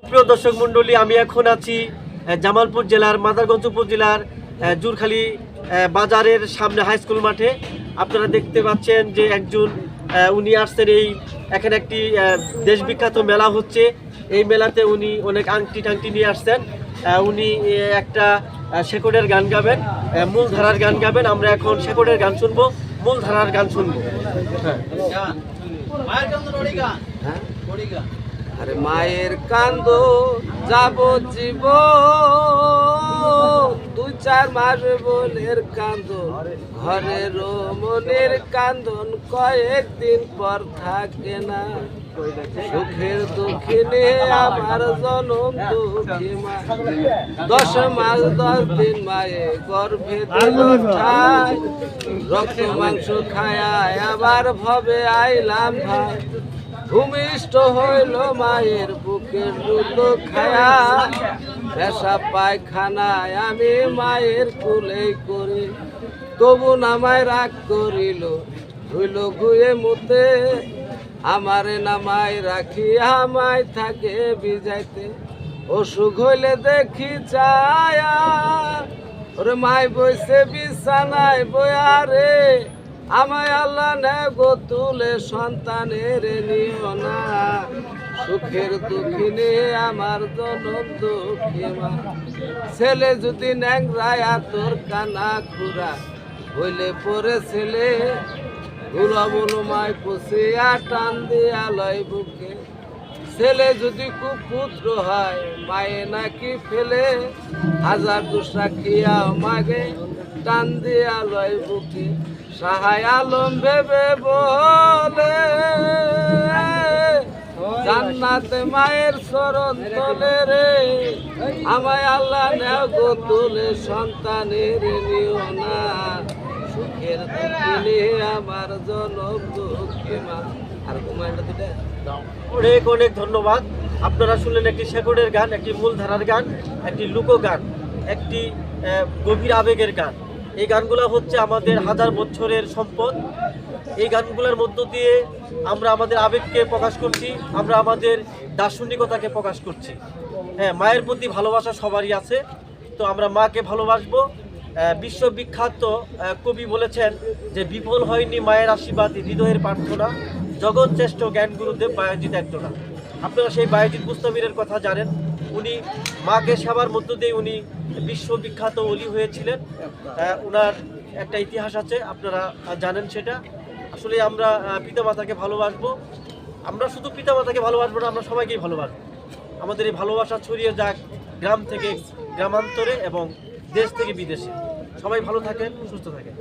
প্রিয় দর্শক মণ্ডলী, আমি এখন আছি জামালপুর জেলার মাদারগঞ্জ উপজেলার জুরখালি বাজারের সামনে হাই স্কুল মাঠে। আপনারা দেখতে পাচ্ছেন যে একজন উনি আসছেন এখানে একটি দেশবিখ্যাত মেলা হচ্ছে। এই মেলাতে উনি অনেক আংটি টাংটি নিয়ে আসছেন। উনি একটা শেকড়ের গান গাবেন, মূল ধারার গান গাবেন। আমরা এখন শেকড়ের গান শুনবো, মূল ধারার গান শুনবো। আরে মায়ের কান্দ যাব জীব 2-4 মাস বোনের কান্দন, ঘরের মনের কান্দন কয়েকদিন পর থাকে না। সুখের দুঃখে নিয়ে আমার জনম দুঃখী মা, 10 মাস 10 দিন মায়ে গর্ভে দিল ঠাই। রক্ত মাংস খায়া আবার ভবে আইলাম ভাই, ভূমিষ্ঠ হইল মায়ের বুকের দুধ খায়া। পেশাব পায়খানায় আমি মায়ের কুলে করি, তবু নামায় রাগ করিল ধুইল গুয়ে মুতে। আমারে নামায় রাখি আমায় থাকে বিজাইতে, অসুখ হইলে দেখি চায়া। ওরে মায় বইছে বিছানায় বয়ারে, আমায় আল্লাহ নে গো তুলে সন্তানের নিও না। সুখের দুঃখী নিয়ে আমার জনম দুঃখী মা, ছেলে যদি ন্যাংরায় তোর কানা খুরা হইলে পরে ছেলে, ঘুরা বলো মায় পুষিয়া টান দিয়া লয় বুকে। ছেলে যদি কুপুত্র হয় মায়ে নাকি ফেলে, 1000 দুসরা খিয়া মাগে টান দিয়া লয় বুকে। সাহায় আলম ভেবে বলে জান্নাতে মায়ের চরণ তলে রে, আমায় আল্লাহ নেও গো তুলে সন্তানের নিও না। সুখের দুঃখী নিয়ে আমার জনম দুঃখী মা। আর অনেক অনেক ধন্যবাদ। আপনারা শুনলেন একটি শেকড়ের গান, একটি মূল ধারার গান, একটি লোকগান, একটি গভীর আবেগের গান। এই গানগুলো হচ্ছে আমাদের হাজার বছরের সম্পদ। এই গানগুলোর মধ্য দিয়ে আমরা আমাদের আবেগকে প্রকাশ করছি, আমরা আমাদের দার্শনিকতাকে প্রকাশ করছি। হ্যাঁ, মায়ের প্রতি ভালোবাসা সবারই আছে, তো আমরা মাকে ভালোবাসবো। বিশ্ববিখ্যাত কবি বলেছেন যে বিফল হয়নি মায়ের আশীর্বাদ, হৃদয়ের প্রার্থনা, জগৎ শ্রেষ্ঠ জ্ঞান গুরুদেব বায়েজিৎ একজনা। আপনারা সেই বায়েজিৎ বুস্তামিরের কথা জানেন। উনি মাকে সেবার মধ্য দিয়ে উনি বিশ্ববিখ্যাত অলি হয়েছিলেন। ওনার একটা ইতিহাস আছে, আপনারা জানেন সেটা। আসলে আমরা পিতামাতাকে ভালোবাসবো। আমরা শুধু পিতামাতাকে ভালোবাসবো না, আমরা সবাইকেই ভালোবাসবো। আমাদের এই ভালোবাসা ছড়িয়ে যাক গ্রাম থেকে গ্রামান্তরে এবং দেশ থেকে বিদেশে। সবাই ভালো থাকেন, সুস্থ থাকেন।